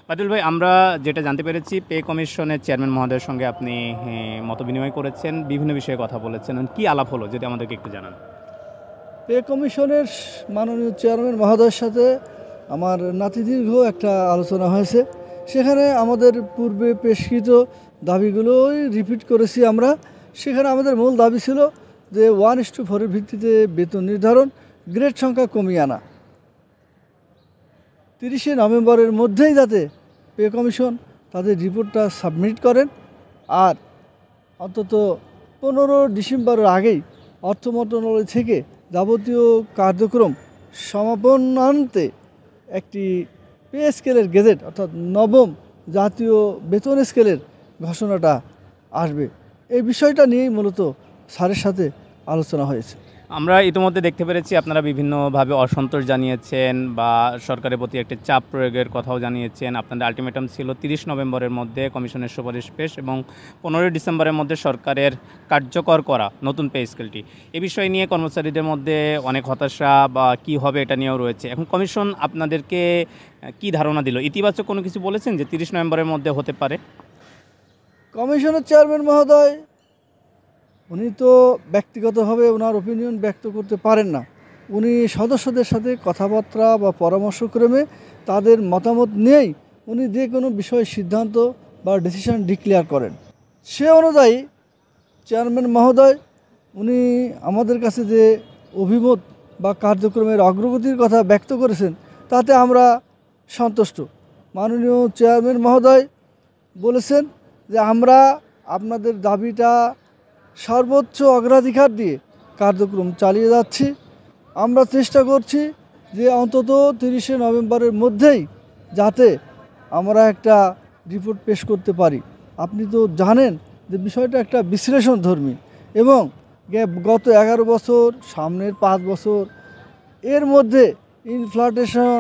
বাদল ভাই, আমরা যেটা জানতে পেরেছি পে কমিশনের চেয়ারম্যান মহোদয়ের সঙ্গে আপনি মতবিনিময় করেছেন, বিভিন্ন বিষয়ে কথা বলেছেন। কি আলাপ হলো যদি আমাদেরকে একটু জানান। পে কমিশনের মাননীয় চেয়ারম্যান মহোদয়ের সাথে আমার নাতিদীর্ঘ একটা আলোচনা হয়েছে। সেখানে আমাদের পূর্বে পেশকৃত দাবিগুলোই রিপিট করেছি আমরা। সেখানে আমাদের মূল দাবি ছিল যে 1:4 ভিত্তিতে বেতন নির্ধারণ, গ্রেড সংখ্যা কমিয়ে আনা। 30শে নভেম্বরের মধ্যেই যাতে পে কমিশন তাদের রিপোর্টটা সাবমিট করেন, আর অন্তত 15 ডিসেম্বরের আগেই অর্থ মন্ত্রণালয় থেকে যাবতীয় কার্যক্রম সমাপনান্তে একটি পে স্কেলের গেজেট অর্থাৎ নবম জাতীয় বেতন স্কেলের ঘোষণাটা আসবে। এই বিষয়টা নিয়েই মূলত স্যারের সাথে আলোচনা হয়েছে। আমরা ইতিমধ্যে দেখতে পেরেছি আপনারা বিভিন্নভাবে অসন্তোষ জানিয়েছেন বা সরকারের প্রতি একটি চাপ প্রয়োগের কথাও জানিয়েছেন। আপনাদের আলটিমেটাম ছিল 30 নভেম্বরের মধ্যে কমিশনের সুপারিশ পেশ এবং 15 ডিসেম্বরের মধ্যে সরকারের কার্যকর করা নতুন পে স্কেলটি। এ বিষয় নিয়ে কর্মচারীদের মধ্যে অনেক হতাশা বা কি হবে এটা নিয়েও রয়েছে। এখন কমিশন আপনাদেরকে কি ধারণা দিল? ইতিবাচক কোনো কিছু বলেছেন যে 30 নভেম্বরের মধ্যে হতে পারে? কমিশনের চেয়ারম্যান মহোদয় উনি তো ব্যক্তিগতভাবে ওনার ওপিনিয়ন ব্যক্ত করতে পারেন না। উনি সদস্যদের সাথে কথাবার্তা বা পরামর্শক্রমে তাদের মতামত নিয়েই উনি যে কোনো বিষয়ে সিদ্ধান্ত বা ডিসিশন ডিক্লেয়ার করেন। সে অনুযায়ী চেয়ারম্যান মহোদয় উনি আমাদের কাছে যে অভিমত বা কার্যক্রমের অগ্রগতির কথা ব্যক্ত করেছেন তাতে আমরা সন্তুষ্ট। মাননীয় চেয়ারম্যান মহোদয় বলেছেন যে আমরা আপনাদের দাবিটা সর্বোচ্চ অগ্রাধিকার দিয়ে কার্যক্রম চালিয়ে যাচ্ছি। আমরা চেষ্টা করছি যে অন্তত 30শে নভেম্বরের মধ্যেই যাতে আমরা একটা রিপোর্ট পেশ করতে পারি। আপনি তো জানেন যে বিষয়টা একটা বিশ্লেষণধর্মী এবং গত 11 বছর, সামনের 5 বছর এর মধ্যে ইনফ্লেশন,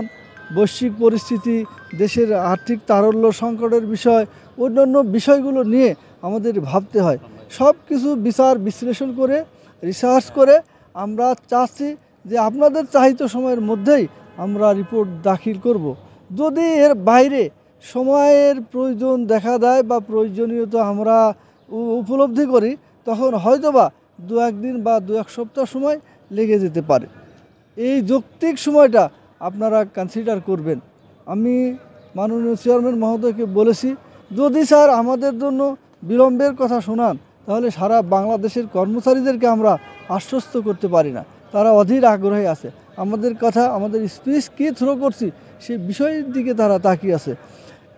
বৈশ্বিক পরিস্থিতি, দেশের আর্থিক তারল্য সংকটের বিষয়, অন্যান্য বিষয়গুলো নিয়ে আমাদের ভাবতে হয়। সব কিছু বিচার বিশ্লেষণ করে রিসার্চ করে আমরা চাচ্ছি যে আপনাদের চাহিত সময়ের মধ্যেই আমরা রিপোর্ট দাখিল করব। যদি এর বাইরে সময়ের প্রয়োজন দেখা দেয় বা প্রয়োজনীয়তা আমরা উপলব্ধি করি তখন হয়তোবা 2-1 দিন বা 2-1 সপ্তাহ সময় লেগে যেতে পারে। এই যৌক্তিক সময়টা আপনারা কনসিডার করবেন। আমি মাননীয় চেয়ারম্যান মহোদয়কে বলেছি যদি স্যার আমাদের জন্য বিলম্বের কথা শোনান তাহলে সারা বাংলাদেশের কর্মচারীদেরকে আমরা আশ্বস্ত করতে পারি না। তারা অধীর আগ্রহে আছে আমাদের কথা, আমাদের স্পিচ কী থ্রো করছি সেই বিষয়ের দিকে তারা তাকিয়ে আছে।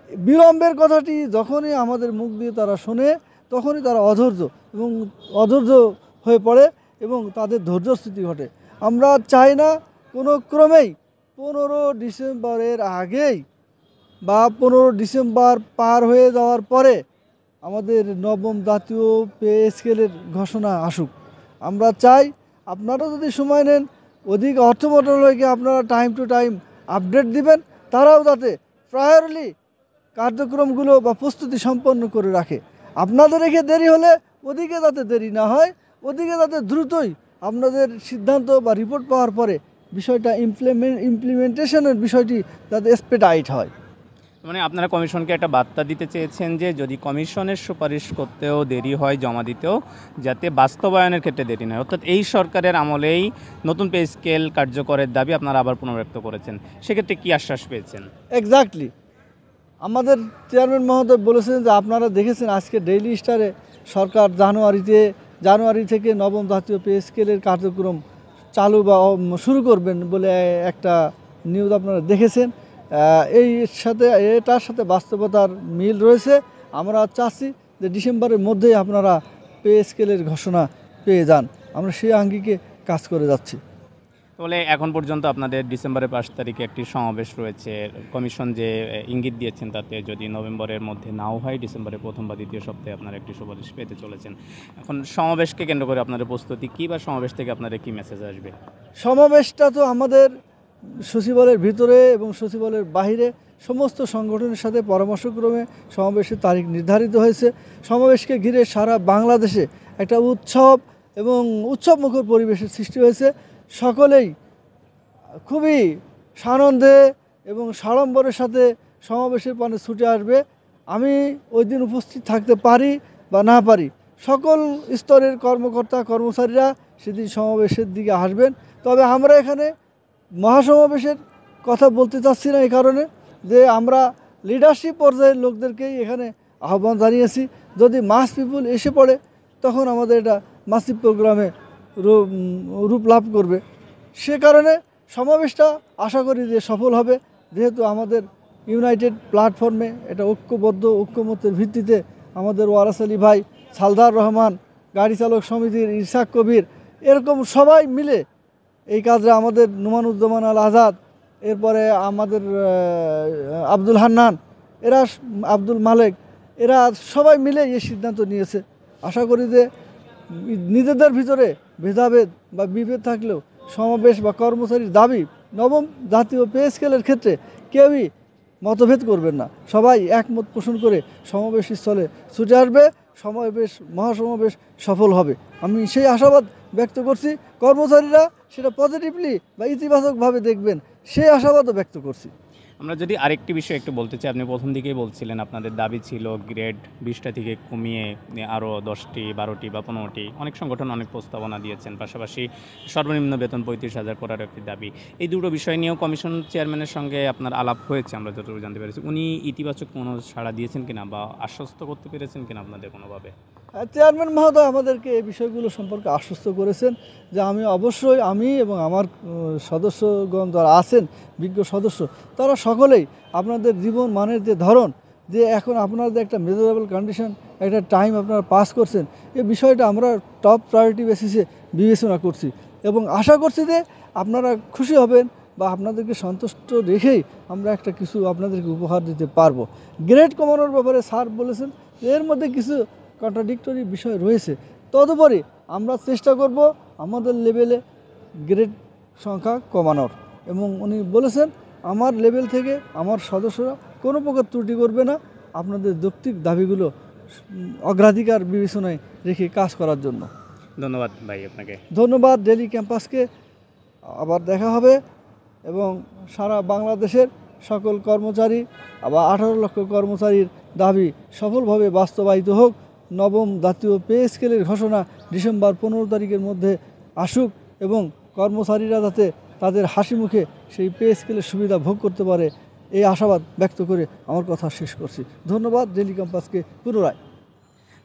বিলম্বের কথাটি যখনই আমাদের মুখ দিয়ে তারা শোনে তখনই তারা অধৈর্য হয়ে পড়ে এবং তাদের ধৈর্যচ্যুতি ঘটে। আমরা চাই না কোনো ক্রমেই 15 ডিসেম্বরের আগেই বা 15 ডিসেম্বর পার হয়ে যাওয়ার পরে আমাদের নবম জাতীয় পে স্কেলের ঘোষণা আসুক। আমরা চাই আপনারা যদি সময় নেন, অধিক অর্থ মন্ত্রণালয়কে আপনারা টাইম টু টাইম আপডেট দিবেন, তারাও যাতে প্রায়রলি কার্যক্রমগুলো বা প্রস্তুতি সম্পন্ন করে রাখে। আপনাদের রেখে দেরি হলে ওদিকে যাতে দেরি না হয়, ওদিকে যাতে দ্রুতই আপনাদের সিদ্ধান্ত বা রিপোর্ট পাওয়ার পরে বিষয়টা ইমপ্লিমেন্টেশনের বিষয়টি যাতে এক্সপেডাইট হয়। মানে আপনারা কমিশনকে একটা বার্তা দিতে চেয়েছেন যে যদি কমিশনের সুপারিশ করতেও দেরি হয়, জমা দিতেও যাতে বাস্তবায়নের ক্ষেত্রে দেরি নয়। অর্থাৎ এই সরকারের আমলেই নতুন পে স্কেল কার্যকরের দাবি আপনারা আবার পুনর্ব্যক্ত করেছেন। সেক্ষেত্রে কী আশ্বাস পেয়েছেন? এক্স্যাক্টলি আমাদের চেয়ারম্যান মহোদয় বলেছেন যে আপনারা দেখেছেন আজকে ডেইলি স্টারে সরকার জানুয়ারি থেকে নবম জাতীয় পে স্কেলের কার্যক্রম চালু বা শুরু করবেন বলে একটা নিউজ আপনারা দেখেছেন। এটার সাথে বাস্তবতার মিল রয়েছে। আমরা চাচ্ছি যে ডিসেম্বরের মধ্যেই আপনারা পে স্কেলের ঘোষণা পেয়ে যান। আমরা সেই আঙ্গিকে কাজ করে যাচ্ছি। তাহলে এখন পর্যন্ত আপনাদের ডিসেম্বরের 5 তারিখে একটি সমাবেশ রয়েছে। কমিশন যে ইঙ্গিত দিয়েছেন তাতে যদি নভেম্বরের মধ্যে নাও হয়, ডিসেম্বরের প্রথম বা দ্বিতীয় সপ্তাহে আপনারা একটি সুপারিশ পেতে চলেছেন। এখন সমাবেশকে কেন্দ্র করে আপনাদের প্রস্তুতি কী বা সমাবেশ থেকে আপনাদের কী মেসেজ আসবে? সমাবেশটা তো আমাদের সচিবালয়ের ভিতরে এবং সচিবালয়ের বাহিরে সমস্ত সংগঠনের সাথে পরামর্শক্রমে সমাবেশের তারিখ নির্ধারিত হয়েছে। সমাবেশকে ঘিরে সারা বাংলাদেশে একটা উৎসব এবং উৎসবমুখর পরিবেশের সৃষ্টি হয়েছে। সকলেই খুবই সানন্দে এবং সাড়ম্বরের সাথে সমাবেশের পানে ছুটে আসবে। আমি ওই দিন উপস্থিত থাকতে পারি বা না পারি, সকল স্তরের কর্মকর্তা কর্মচারীরা সেদিন সমাবেশের দিকে আসবেন। তবে আমরা এখানে মহাসমাবেশের কথা বলতে চাচ্ছি না, এই কারণে যে আমরা লিডারশিপ পর্যায়ের লোকদেরকেই এখানে আহ্বান জানিয়েছি। যদি মাস পিপুল এসে পড়ে তখন আমাদের এটা মাসিভ প্রোগ্রামে রূপ লাভ করবে। সে কারণে সমাবেশটা আশা করি যে সফল হবে, যেহেতু আমাদের ইউনাইটেড প্ল্যাটফর্মে এটা ঐক্যবদ্ধ ঐক্যমত্যের ভিত্তিতে আমাদের ওয়ারাস আলী ভাই, সালদার রহমান, গাড়ি চালক সমিতির ইরশাক কবির, এরকম সবাই মিলে এই কাজটা, আমাদের নুমানুজ্জামান আল আজাদ, এরপরে আমাদের আব্দুল হান্নান, আব্দুল মালেক, এরা সবাই মিলে এই সিদ্ধান্ত নিয়েছে। আশা করি যে নিজেদের ভিতরে ভেদাভেদ বা বিভেদ থাকলেও সমাবেশ বা কর্মচারীর দাবি নবম জাতীয় পে স্কেলের ক্ষেত্রে কেউই মতভেদ করবেন না, সবাই একমত পোষণ করে সমাবেশ স্থলে ছুটে আসবে, মহাসমাবেশ সফল হবে। আমি সেই আশাবাদ ব্যক্ত করছি। কর্মচারীরা সেটা পজিটিভলি বা ইতিবাচকভাবে দেখবেন সেই আশাবাদও ব্যক্ত করছি। আমরা যদি আরেকটি বিষয় একটু বলতে চাই, আপনি প্রথম দিকেই বলছিলেন আপনাদের দাবি ছিল গ্রেড 20টা থেকে কমিয়ে আরও 10টি 12টি বা 15টি, অনেক সংগঠন অনেক প্রস্তাবনা দিয়েছেন, পাশাপাশি সর্বনিম্ন বেতন 35,000 করার একটি দাবি। এই দুটো বিষয় নিয়েও কমিশন চেয়ারম্যানের সঙ্গে আপনার আলাপ হয়েছে, আমরা যতটুকু জানতে পেরেছি। উনি ইতিবাচক কোনো সাড়া দিয়েছেন কিনা বা আশ্বস্ত করতে পেরেছেন কিনা আপনাদের কোনোভাবে? চেয়ারম্যান মহোদয় আমাদেরকে এই বিষয়গুলো সম্পর্কে আশ্বস্ত করেছেন যে আমি এবং আমার সদস্যগণ যারা আছেন, বিজ্ঞ সদস্য, তারা সকলেই আপনাদের জীবন মানের যে ধরন, যে এখন আপনাদের একটা মেজারেবল কন্ডিশন, একটা টাইম আপনারা পাস করছেন, এই বিষয়টা আমরা টপ প্রায়োরিটি বেসিসে বিবেচনা করছি এবং আশা করছি যে আপনারা খুশি হবেন বা আপনাদেরকে সন্তুষ্ট রেখেই আমরা একটা কিছু আপনাদেরকে উপহার দিতে পারবো। গ্রেড কমানোর ব্যাপারে স্যার বলেছেন এর মধ্যে কিছু কন্ট্রাডিক্টরি বিষয় রয়েছে, তদুপরি আমরা চেষ্টা করব আমাদের লেভেলে গ্রেড সংখ্যা কমানোর, এবং উনি বলেছেন আমার লেভেল থেকে আমার সদস্যরা কোনো প্রকার ত্রুটি করবে না, আপনাদের যৌক্তিক দাবিগুলো অগ্রাধিকার বিবেচনায় রেখে কাজ করার জন্য। ধন্যবাদ ভাই আপনাকে। ধন্যবাদ ডেইলি ক্যাম্পাসকে। আবার দেখা হবে এবং সারা বাংলাদেশের সকল কর্মচারী, আবার 18 লক্ষ কর্মচারীর দাবি সফলভাবে বাস্তবায়িত হোক। নবম জাতীয় পে স্কেলের ঘোষণা ডিসেম্বর 15 তারিখের মধ্যে আসুক এবং কর্মচারীরা যাতে তাদের হাসি মুখে সেই পে স্কেলের সুবিধা ভোগ করতে পারে, এই আশাবাদ ব্যক্ত করে আমার কথা শেষ করছি। ধন্যবাদ ডেইলি ক্যাম্পাসকে পুনরায়।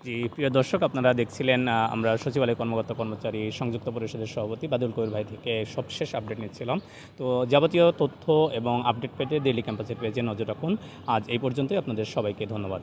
জি, প্রিয় দর্শক, আপনারা দেখছিলেন আমরা সচিবালয় কর্মকর্তা কর্মচারী সংযুক্ত পরিষদের সভাপতি বাদুল কবির ভাই থেকে সবশেষ আপডেট নিচ্ছিলাম। তো যাবতীয় তথ্য এবং আপডেট পেতে ডেইলি ক্যাম্পাসের পেজে নজর রাখুন। আজ এই পর্যন্তই, আপনাদের সবাইকে ধন্যবাদ।